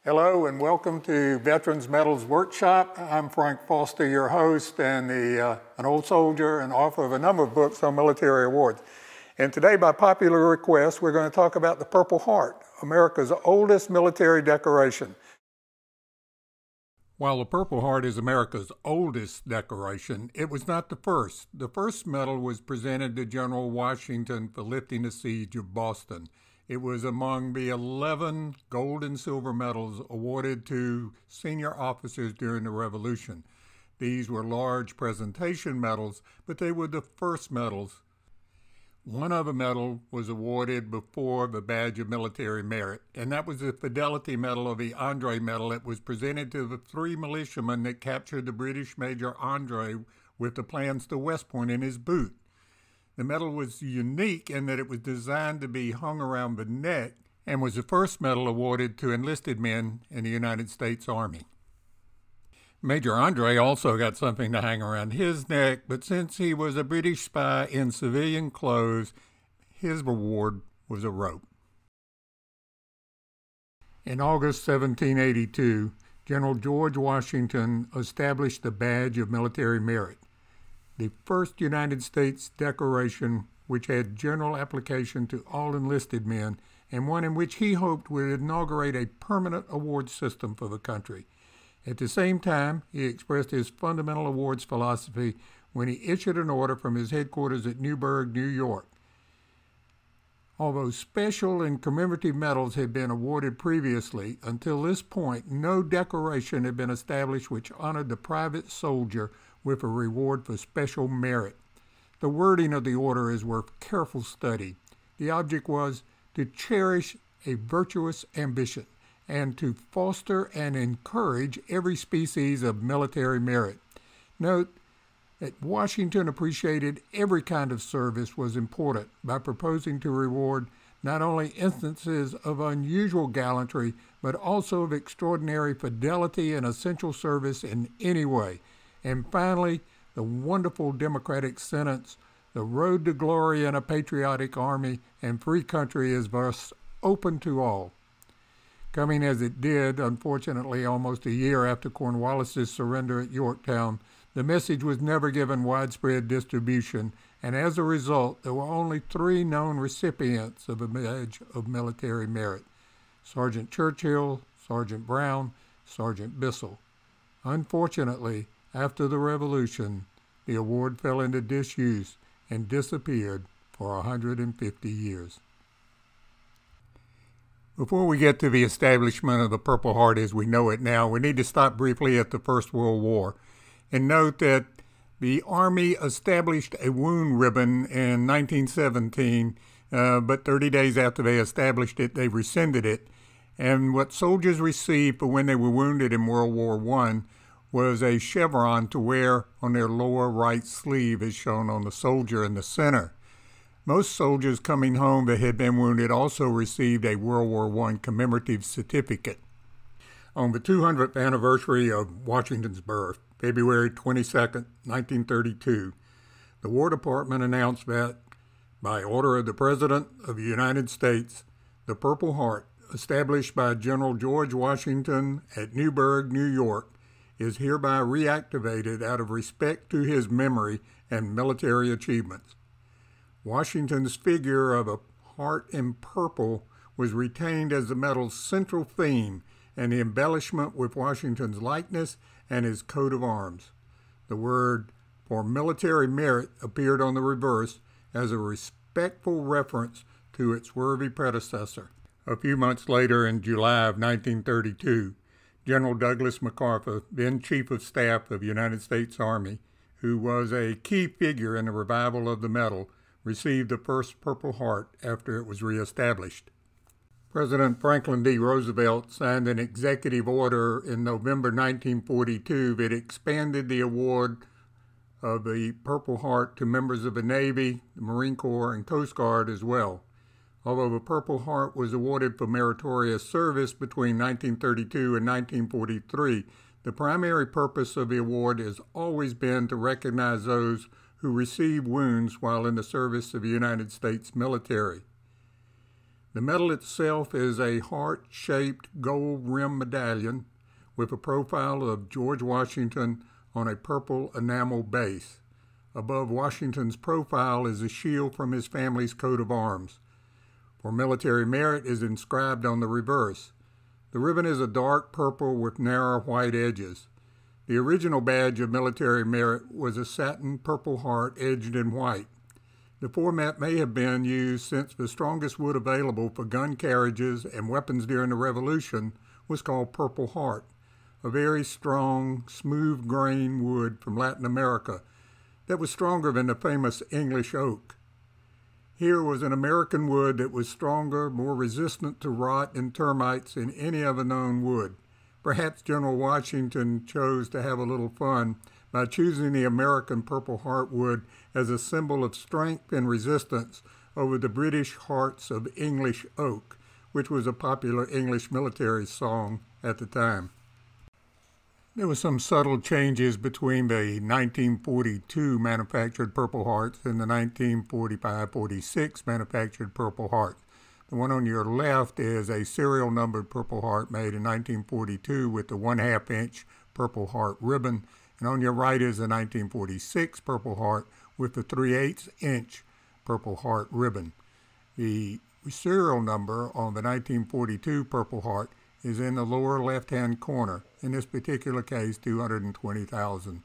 Hello and welcome to Veterans Medals Workshop. I'm Frank Foster, your host and an old soldier and author of a number of books on military awards. And today, by popular request, we're going to talk about the Purple Heart, America's oldest military decoration. While the Purple Heart is America's oldest decoration, it was not the first. The first medal was presented to General Washington for lifting the siege of Boston. It was among the 11 gold and silver medals awarded to senior officers during the Revolution. These were large presentation medals, but they were the first medals. One other medal was awarded before the Badge of Military Merit, and that was the Fidelity Medal, or the Andre Medal. It was presented to the 3 militiamen that captured the British Major Andre with the plans to West Point in his boot. The medal was unique in that it was designed to be hung around the neck and was the first medal awarded to enlisted men in the United States Army. Major Andre also got something to hang around his neck, but since he was a British spy in civilian clothes, his reward was a rope. In August 1782, General George Washington established the Badge of Military Merit, the first United States decoration which had general application to all enlisted men, and one in which he hoped would inaugurate a permanent award system for the country. At the same time, he expressed his fundamental awards philosophy when he issued an order from his headquarters at Newburgh, New York. Although special and commemorative medals had been awarded previously, until this point no decoration had been established which honored the private soldier with a reward for special merit. The wording of the order is worth careful study. The object was to cherish a virtuous ambition and to foster and encourage every species of military merit. Note that Washington appreciated every kind of service was important by proposing to reward not only instances of unusual gallantry, but also of extraordinary fidelity and essential service in any way. And finally, the wonderful democratic sentence, "The road to glory in a patriotic army and free country is thus open to all." Coming as it did, unfortunately, almost a year after Cornwallis's surrender at Yorktown, the message was never given widespread distribution, and as a result, there were only 3 known recipients of a Badge of Military Merit: Sergeant Churchill, Sergeant Brown, Sergeant Bissell. Unfortunately, after the Revolution, the award fell into disuse and disappeared for 150 years. Before we get to the establishment of the Purple Heart as we know it now, we need to stop briefly at the First World War and note that the Army established a wound ribbon in 1917, but 30 days after they established it, they rescinded it. And what soldiers received for when they were wounded in World War I was a chevron to wear on their lower right sleeve, as shown on the soldier in the center. Most soldiers coming home that had been wounded also received a World War I commemorative certificate. On the 200th anniversary of Washington's birth, February 22, 1932, the War Department announced that, by order of the President of the United States, the Purple Heart, established by General George Washington at Newburgh, New York, is hereby reactivated out of respect to his memory and military achievements. Washington's figure of a heart in purple was retained as the medal's central theme, and the embellishment with Washington's likeness and his coat of arms. The word for military merit appeared on the reverse as a respectful reference to its worthy predecessor. A few months later, in July of 1932, General Douglas MacArthur, then Chief of Staff of the United States Army, who was a key figure in the revival of the medal, received the first Purple Heart after it was reestablished. President Franklin D. Roosevelt signed an executive order in November 1942 that expanded the award of the Purple Heart to members of the Navy, the Marine Corps, and Coast Guard as well. Although the Purple Heart was awarded for meritorious service between 1932 and 1943, the primary purpose of the award has always been to recognize those who receive wounds while in the service of the United States military. The medal itself is a heart-shaped gold rim medallion with a profile of George Washington on a purple enamel base. Above Washington's profile is a shield from his family's coat of arms. For military merit is inscribed on the reverse. The ribbon is a dark purple with narrow white edges. The original badge of military merit was a satin Purple Heart edged in white. The format may have been used since the strongest wood available for gun carriages and weapons during the Revolution was called Purple Heart, a very strong, smooth-grained wood from Latin America that was stronger than the famous English oak. Here was an American wood that was stronger, more resistant to rot and termites than any other known wood. Perhaps General Washington chose to have a little fun by choosing the American Purple Heart wood as a symbol of strength and resistance over the British hearts of English oak, which was a popular English military song at the time. There were some subtle changes between the 1942 manufactured Purple Hearts and the 1945-46 manufactured Purple Heart. The one on your left is a serial numbered Purple Heart made in 1942 with the 1/2 inch Purple Heart ribbon, and on your right is a 1946 Purple Heart with the 3/8 inch Purple Heart ribbon. The serial number on the 1942 Purple Heart is in the lower left-hand corner, in this particular case 220,000.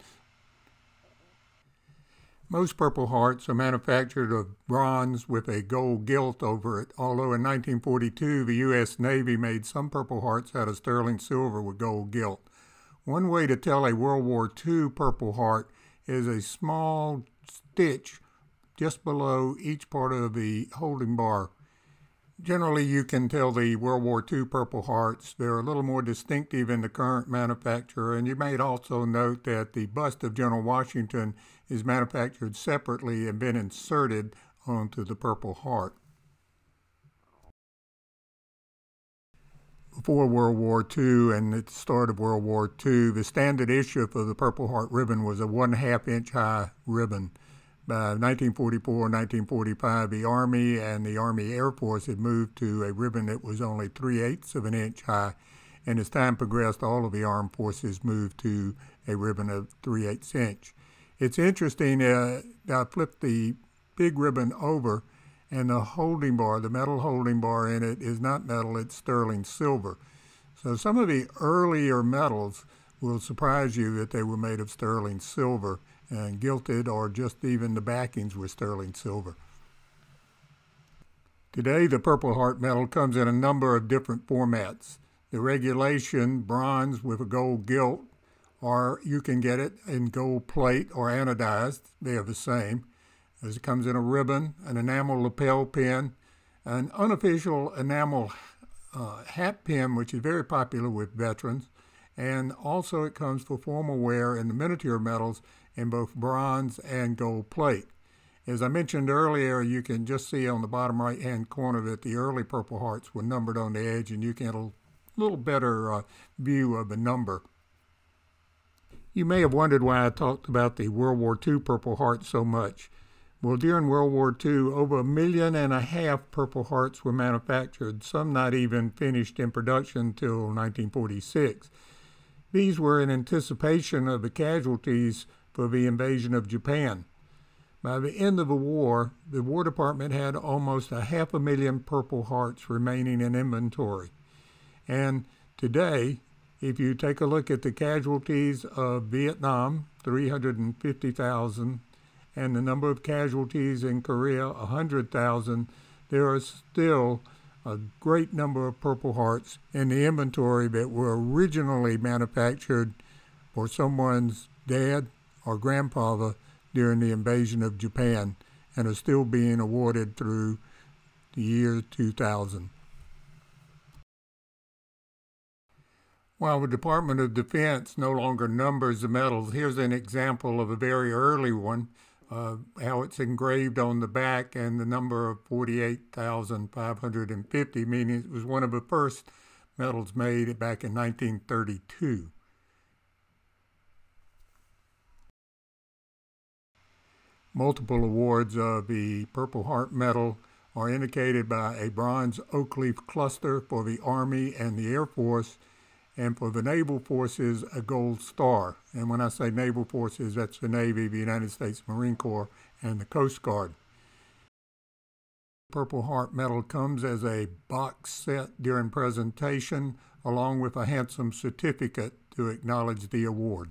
Most Purple Hearts are manufactured of bronze with a gold gilt over it, although in 1942 the U.S. Navy made some Purple Hearts out of sterling silver with gold gilt. One way to tell a World War II Purple Heart is a small stitch just below each part of the holding bar. Generally, you can tell the World War II Purple Hearts. They're a little more distinctive than the current manufacturer, and you may also note that the bust of General Washington is manufactured separately and been inserted onto the Purple Heart. Before World War II and at the start of World War II, the standard issue for the Purple Heart ribbon was a 1/2 inch high ribbon. By 1944 and 1945, the Army and the Army Air Force had moved to a ribbon that was only 3/8 of an inch high, and as time progressed, all of the armed forces moved to a ribbon of 3/8 inch. It's interesting, I flipped the big ribbon over, and the holding bar, the metal holding bar in it, is not metal, it's sterling silver. So some of the earlier medals will surprise you that they were made of sterling silver and gilded, or just even the backings were sterling silver. Today, the Purple Heart medal comes in a number of different formats. The regulation bronze with a gold gilt, or you can get it in gold plate or anodized. They are the same. It comes in a ribbon, an enamel lapel pin, an unofficial enamel hat pin, which is very popular with veterans, and also it comes for formal wear in the miniature medals in both bronze and gold plate. As I mentioned earlier, you can just see on the bottom right-hand corner that the early Purple Hearts were numbered on the edge, and you can get a little better view of the number. You may have wondered why I talked about the World War II Purple Heart so much. Well, during World War II, over 1.5 million Purple Hearts were manufactured, some not even finished in production until 1946. These were in anticipation of the casualties for the invasion of Japan. By the end of the War Department had almost 500,000 Purple Hearts remaining in inventory. And today, if you take a look at the casualties of Vietnam, 350,000, and the number of casualties in Korea, 100,000, there are still a great number of Purple Hearts in the inventory that were originally manufactured for someone's dad or grandfather during the invasion of Japan and are still being awarded through the year 2000. While the Department of Defense no longer numbers the medals, here's an example of a very early one, how it's engraved on the back, and the number of 48,550, meaning it was one of the first medals made back in 1932. Multiple awards of the Purple Heart Medal are indicated by a bronze oak leaf cluster for the Army and the Air Force, and for the Naval Forces, a gold star. And when I say Naval Forces, that's the Navy, the United States Marine Corps, and the Coast Guard. Purple Heart medal comes as a box set during presentation, along with a handsome certificate to acknowledge the award.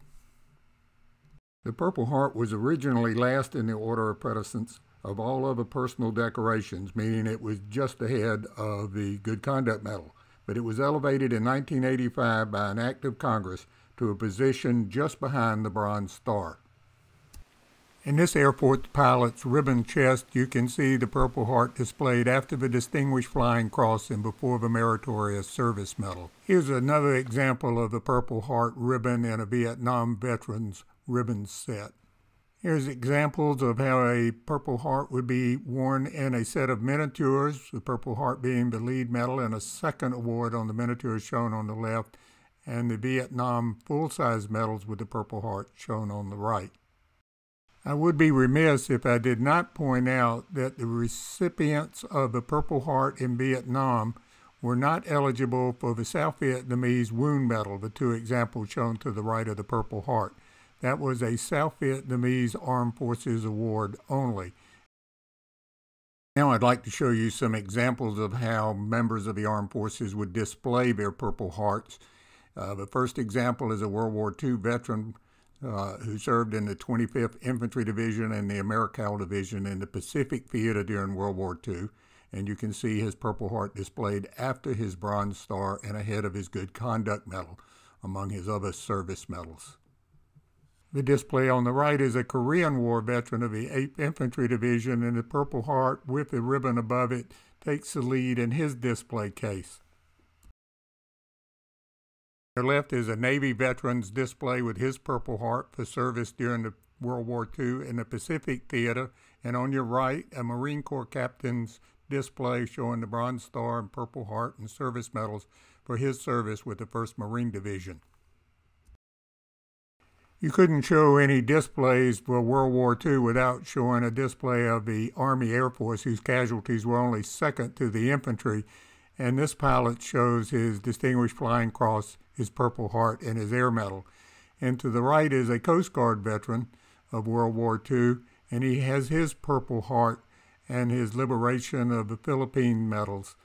The Purple Heart was originally last in the order of precedence of all other personal decorations, meaning it was just ahead of the Good Conduct Medal, but it was elevated in 1985 by an act of Congress to a position just behind the Bronze Star. In this Air Force pilot's ribbon chest, you can see the Purple Heart displayed after the Distinguished Flying Cross and before the Meritorious Service Medal. Here's another example of the Purple Heart ribbon in a Vietnam veteran's ribbon set. Here's examples of how a Purple Heart would be worn in a set of miniatures, the Purple Heart being the lead medal, and a second award on the miniatures shown on the left, and the Vietnam full-size medals with the Purple Heart shown on the right. I would be remiss if I did not point out that the recipients of the Purple Heart in Vietnam were not eligible for the South Vietnamese Wound Medal, the two examples shown to the right of the Purple Heart. That was a South Vietnamese Armed Forces award only. Now I'd like to show you some examples of how members of the Armed Forces would display their Purple Hearts. The first example is a World War II veteran who served in the 25th Infantry Division and the Americal Division in the Pacific Theater during World War II. And you can see his Purple Heart displayed after his Bronze Star and ahead of his Good Conduct Medal, among his other service medals. The display on the right is a Korean War veteran of the 8th Infantry Division, and the Purple Heart with the ribbon above it takes the lead in his display case. On the left is a Navy veteran's display with his Purple Heart for service during the World War II in the Pacific Theater, and on your right, a Marine Corps captain's display showing the Bronze Star and Purple Heart and service medals for his service with the 1st Marine Division. You couldn't show any displays for World War II without showing a display of the Army Air Force, whose casualties were only second to the infantry, and this pilot shows his Distinguished Flying Cross, his Purple Heart, and his Air Medal. And to the right is a Coast Guard veteran of World War II, and he has his Purple Heart and his Liberation of the Philippines medals.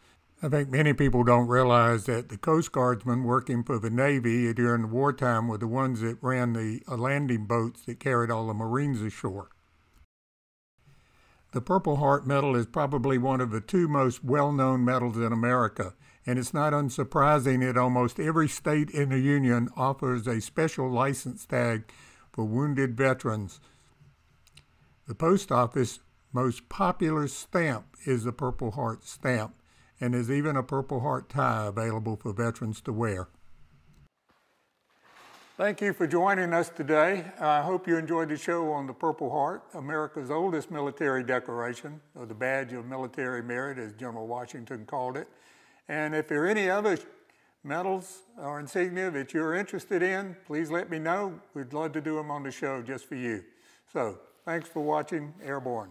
I think many people don't realize that the Coast Guardsmen working for the Navy during the wartime were the ones that ran the landing boats that carried all the Marines ashore. The Purple Heart Medal is probably one of the two most well-known medals in America, and it's not unsurprising that almost every state in the Union offers a special license tag for wounded veterans. The Post Office most popular stamp is the Purple Heart stamp, and there's even a Purple Heart tie available for veterans to wear. Thank you for joining us today. I hope you enjoyed the show on the Purple Heart, America's oldest military decoration, or the badge of military merit, as General Washington called it. And if there are any other medals or insignia that you're interested in, please let me know. We'd love to do them on the show just for you. So, thanks for watching Airborne.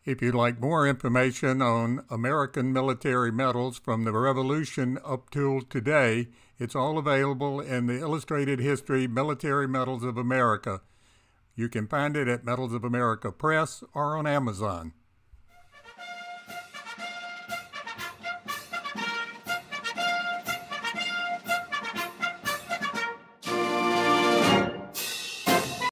If you'd like more information on American military medals from the Revolution up till today, it's all available in the Illustrated History Military Medals of America. You can find it at Medals of America Press or on Amazon.